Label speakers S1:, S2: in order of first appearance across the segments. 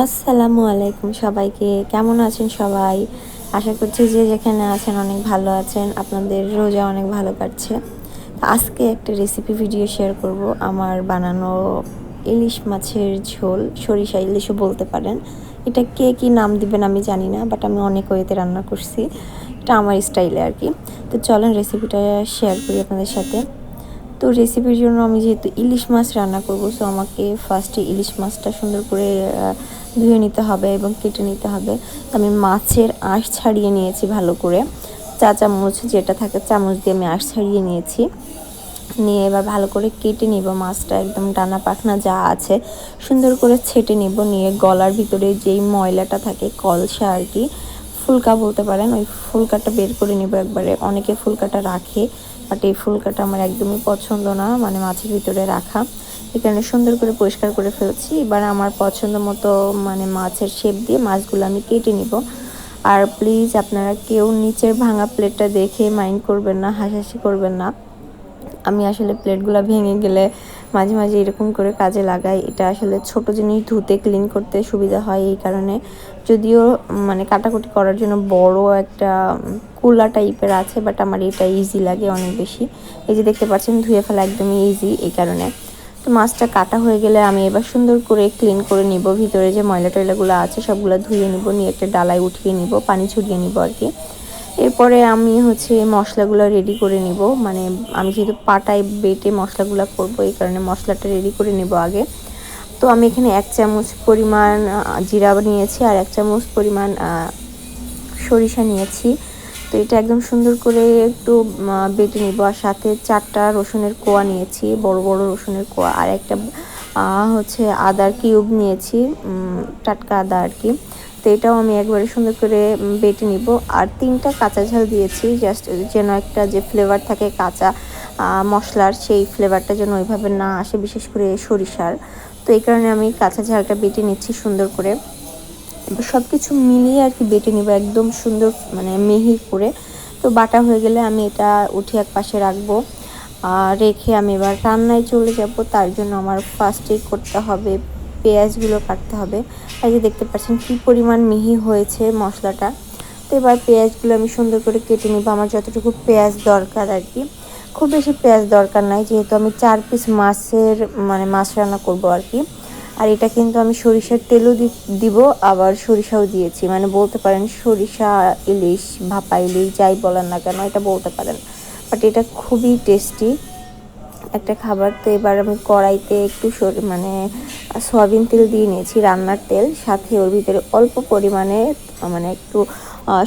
S1: আসসালামু আলাইকুম সবাইকে। কেমন আছেন সবাই? আশা করছি যে যেখানে আছেন অনেক ভালো আছেন, আপনাদের রোজা অনেক ভালো কাটছে। আজকে একটা রেসিপি ভিডিও শেয়ার করব আমার বানানো ইলিশ মাছের ঝোল, সরিষা ইলিশও বলতে পারেন। এটা কে কী নাম দিবেন আমি জানি না, বাট আমি অনেক ওয়েতে রান্না করছি, এটা আমার স্টাইলে আর কি। তো চলেন রেসিপিটা শেয়ার করি আপনাদের সাথে। তো রেসিপির জন্য আমি যেহেতু ইলিশ মাছ রান্না করব, সো আমাকে ফার্স্টে ইলিশ মাছটা সুন্দর করে ধুয়ে নিতে হবে এবং কেটে নিতে হবে। আমি মাছের আঁশ ছাড়িয়ে নিয়েছি ভালো করে, চা চামচ যেটা থাকে চামচ দিয়ে আমি আঁশ ছাড়িয়ে নিয়েছি। নিয়ে এবার ভালো করে কেটে নিব মাছটা, একদম ডানা পাখনা যা আছে সুন্দর করে ছেটে নিব। নিয়ে গলার ভিতরে যেই ময়লাটা থাকে, কলসা আর কি, ফুলকা বলতে পারেন, ওই ফুলকাটা বের করে নেব একবারে। অনেকে ফুলকাটা রাখে, বাট এই ফুলকাটা আমার একদমই পছন্দ না, মানে মাছের ভিতরে রাখা। এখানে সুন্দর করে পরিষ্কার করে ফেলছি। এবার আমার পছন্দ মতো মানে মাছের শেপ দিয়ে মাছগুলো আমি কেটে নিব। আর প্লিজ আপনারা কেউ নিচের ভাঙা প্লেটটা দেখে মাইন্ড করবেন না, হাসাহাসি করবেন না। আমি আসলে প্লেটগুলো ভেঙে গেলে মাঝে মাঝে এরকম করে কাজে লাগাই। এটা আসলে ছোট জিনিস ধুতে ক্লিন করতে সুবিধা হয় এই কারণে। যদিও মানে কাটাকুটি করার জন্য বড় একটা কুলা টাইপের আছে, বাট আমার এটা ইজি লাগে অনেক বেশি। এই যে দেখতে পাচ্ছেন ধুয়ে ফেলা একদমই ইজি এই কারণে। তো মাছটা কাটা হয়ে গেলে আমি এবার সুন্দর করে ক্লিন করে নিব। ভিতরে যে ময়লা টয়লাগুলো আছে সবগুলো ধুয়ে নিব, নিয়ে একটা ডালায় উঠিয়ে নিব, পানি ছড়িয়ে নিব আর কি। এরপরে আমি মশলাগুলো রেডি করে নিব। মানে আমি যেহেতু পাটায় বেটে মশলাগুলো করব, এই কারণে মশলাটা রেডি করে নেব আগে। তো আমি এখানে 1 চামচ পরিমাণ জিরা নিয়েছি, আর 1 চামচ পরিমাণ সরিষা নিয়েছি। তো এটা একদম সুন্দর করে একটু বেটে নিব। আর সাথে 4টা রসুনের কোয়া নিয়েছি, বড় বড় রসুনের কোয়া। আর একটা আদার কিউব নিয়েছি, টাটকা আদা আর কি। তো এটাও আমি একবারে সুন্দর করে বেটে নিব। আর 3টা কাঁচা ঝাল দিয়েছি, জাস্ট যেন একটা যে ফ্লেভার থাকে কাঁচা মশলার, সেই ফ্লেভারটা যেন ওইভাবে না আসে, বিশেষ করে সরিষার। তো এই কারণে আমি কাঁচা ঝালটা বেটে নিচ্ছি সুন্দর করে। সব কিছু মিলিয়ে আর কি বেটে নিব একদম সুন্দর, মানে মিহি করে। তো বাটা হয়ে গেলে আমি এটা উঠিয়ে এক পাশে রাখবো। রেখে আমি এবার রান্নায় চলে যাব। তার জন্য আমার ফার্স্টেই করতে হবে পেঁয়াজগুলো কাটতে হবে। এই যে দেখতে পাচ্ছেন কী পরিমাণ মিহি হয়েছে মশলাটা। তো এবার পেঁয়াজগুলো আমি সুন্দর করে কেটে নিব, আমার যতটুকু পেঁয়াজ দরকার আর কি। খুব বেশি পেঁয়াজ দরকার নাই, যেহেতু আমি 4 পিস মাছের মানে মাছ রান্না করব আর কি। আর এটা কিন্তু আমি সরিষার তেলও দিব, আবার সরিষাও দিয়েছি, মানে বলতে পারেন সরিষা ইলিশ, ভাপা ইলিশ যাই বলেন না কেন এটা বলতে পারেন। বাট এটা খুবই টেস্টি একটা খাবার। তো এবার আমি কড়াইতে একটু মানে সয়াবিন তেল দিয়ে নিয়েছি, রান্নার তেল। সাথে ওর ভিতরে অল্প পরিমাণে মানে একটু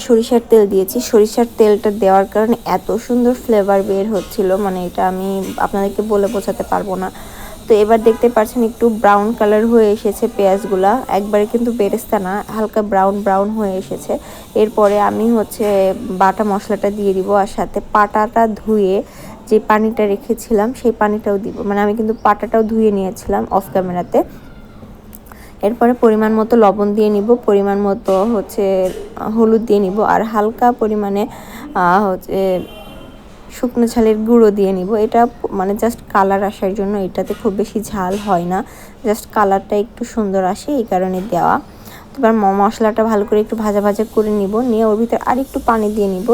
S1: সরিষার তেল দিয়েছি। সরিষার তেলটা দেওয়ার কারণে এত সুন্দর ফ্লেভার বের হচ্ছিল, মানে এটা আমি আপনাদেরকে বলে বোঝাতে পারবো না। তো এবার দেখতে পাচ্ছেন একটু ব্রাউন কালার হয়ে এসেছে পেঁয়াজগুলা, একবারে কিন্তু বেরেস্তা না, হালকা ব্রাউন ব্রাউন হয়ে এসেছে। এরপরে আমি বাটা মশলাটা দিয়ে দিব, আর সাথে পাটাটা ধুয়ে যে পানিটা রেখেছিলাম সেই পানিটাও দিব। মানে আমি কিন্তু পাটাটাও ধুয়ে নিয়েছিলাম অফ ক্যামেরাতে। এরপরে পরিমাণ মতো লবণ দিয়ে নিব, পরিমাণ মতো হলুদ দিয়ে নিব, আর হালকা পরিমাণে শুকনো ঝালের গুঁড়ো দিয়ে নিব। এটা মানে জাস্ট কালার আসার জন্য, এটাতে খুব বেশি ঝাল হয় না, জাস্ট কালারটা একটু সুন্দর আসে এই কারণে দেওয়া। এবার মশলাটা ভালো করে একটু ভাজা ভাজা করে নিব, নিয়ে ওর ভিতরে আর একটু পানি দিয়ে নিব।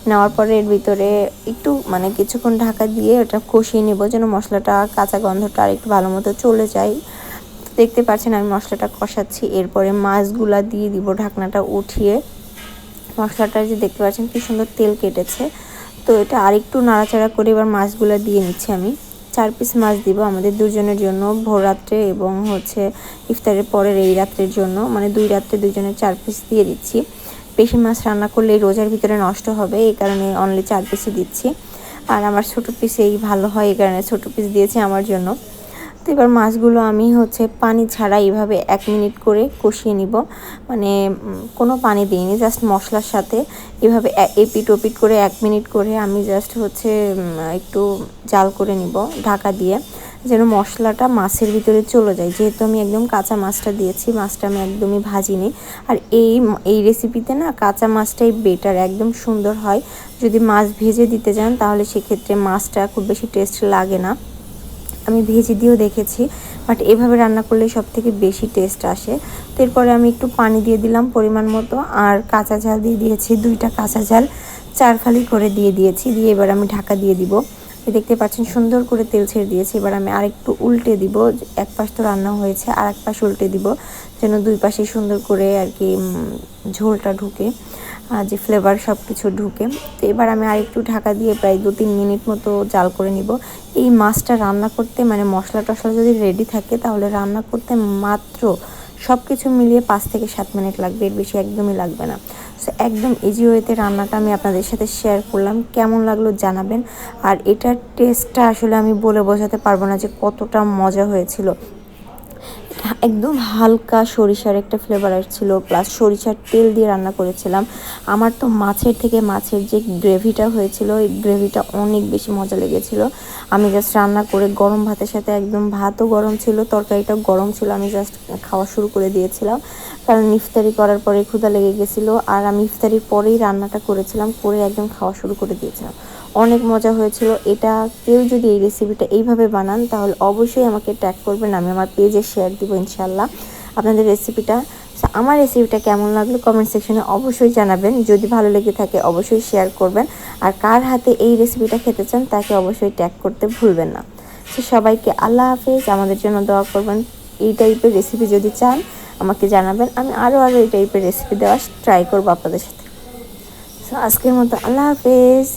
S1: নেওয়ার পরে এর ভিতরে একটু মানে কিছুক্ষণ ঢাকা দিয়ে ওটা কষিয়ে নেব, যেন মশলাটা কাঁচা গন্ধটা আর একটু ভালো মতো চলে যায়। দেখতে পাচ্ছেন আমি মশলাটা কষাচ্ছি। এরপরে মাছগুলা দিয়ে দিব ঢাকনাটা উঠিয়ে। মশলাটা যে দেখতে পাচ্ছেন কি সুন্দর তেল কেটেছে। তো এটা আরেকটু নাড়াচাড়া করে এবার মাছগুলো দিয়ে নিচ্ছি আমি। 4 পিস মাছ দিব আমাদের দুজনের জন্য, ভোর রাত্রে এবং ইফতারের পরের এই রাত্রের জন্য, মানে 2 রাত্রে দুজনের 4 পিস দিয়ে দিচ্ছি। বেশি মাছ রান্না করলে রোজার ভিতরে নষ্ট হবে, এই কারণে অনলি 4 পিসই দিচ্ছি। আর আমার ছোটো পিসেই ভালো হয়, এই কারণে ছোটো পিস দিয়েছি আমার জন্য। তো এবার মাছগুলো আমি পানি ছাড়া এইভাবে 1 মিনিট করে কষিয়ে নিব। মানে কোনো পানি দিইনি, জাস্ট মশলার সাথে এভাবে এপিট ওপিট করে 1 মিনিট করে আমি জাস্ট একটু জাল করে নিব ঢাকা দিয়ে, যেন মশলাটা মাছের ভিতরে চলে যায়। যেহেতু আমি একদম কাঁচা মাছটা দিয়েছি, মাছটা আমি একদমই ভাজিনি। আর এই রেসিপিতে না কাঁচা মাছটাই বেটার, একদম সুন্দর হয়। যদি মাছ ভেজে দিতে যান তাহলে সেক্ষেত্রে মাছটা খুব বেশি টেস্ট লাগে না। আমি ভেজে দিয়েও দেখেছি, বাট এভাবে রান্না করলে সব থেকে বেশি টেস্ট আসে। তো এরপরে আমি একটু পানি দিয়ে দিলাম পরিমাণ মতো, আর কাঁচা ঝাল দিয়ে দিয়েছি 2টা কাঁচা ঝাল 4 ফালি করে দিয়ে দিয়েছি। দিয়ে এবার আমি ঢাকা দিয়ে দিব। দেখতে পাচ্ছেন সুন্দর করে তেল ছেড়ে দিয়েছি। এবার আমি আরেকটু উল্টে দিব, এক পাশ তো রান্না হয়েছে, আর এক পাশ উল্টে দিব যেন দুই পাশে সুন্দর করে আর কি ঝোলটা ঢুকে, যে ফ্লেভার সব কিছু ঢুকে। তো এবার আমি আরেকটু ঢাকা দিয়ে প্রায় 2-3 মিনিট মতো জাল করে নিব। এই মাছটা রান্না করতে মানে মশলা টশলা যদি রেডি থাকে তাহলে রান্না করতে মাত্র সব কিছু মিলিয়ে 5 থেকে 7 মিনিট লাগবে, এর বেশি একদমই লাগবে না। সো একদম ইজি ওয়েতে রান্নাটা আমি আপনাদের সাথে শেয়ার করলাম, কেমন লাগলো জানাবেন। আর এটার টেস্টটা আসলে আমি বলে বোঝাতে পারবো না যে কতটা মজা হয়েছিল। একদম হালকা সরিষার একটা ফ্লেভার আসছিল, প্লাস সরিষার তেল দিয়ে রান্না করেছিলাম। আমার তো মাছের থেকে মাছের যে গ্রেভিটা হয়েছিল, এই গ্রেভিটা অনেক বেশি মজা লেগেছিল। আমি জাস্ট রান্না করে গরম ভাতের সাথে, একদম ভাতও গরম ছিল, তরকারিটাও গরম ছিল, আমি জাস্ট খাওয়া শুরু করে দিয়েছিলাম, কারণ ইফতারি করার পরে ক্ষুধা লেগে গেছিলো। আর আমি ইফতারির পরেই রান্নাটা করেছিলাম, করে একদম খাওয়া শুরু করে দিয়েছিলাম। অনেক মজা হয়েছিল। এটা কেউ যদি এই রেসিপিটা এইভাবে বানান তাহলে অবশ্যই আমাকে ট্যাগ করবেন, আমি আমার পেজে শেয়ার দিব ইনশাল্লাহ আপনাদের রেসিপিটা। আমার রেসিপিটা কেমন লাগলো কমেন্ট সেকশনে অবশ্যই জানাবেন। যদি ভালো লেগে থাকে অবশ্যই শেয়ার করবেন, আর কার হাতে এই রেসিপিটা খেতে চান তাকে অবশ্যই ট্যাগ করতে ভুলবেন না। তো সবাইকে আল্লাহ হাফেজ, আমাদের জন্য দোয়া করবেন। এই টাইপের রেসিপি যদি চান আমাকে জানাবেন, আমি আরও এই টাইপের রেসিপি দেওয়ার ট্রাই করবো আপনাদের সাথে। তো আজকের মতো আল্লাহ হাফেজ।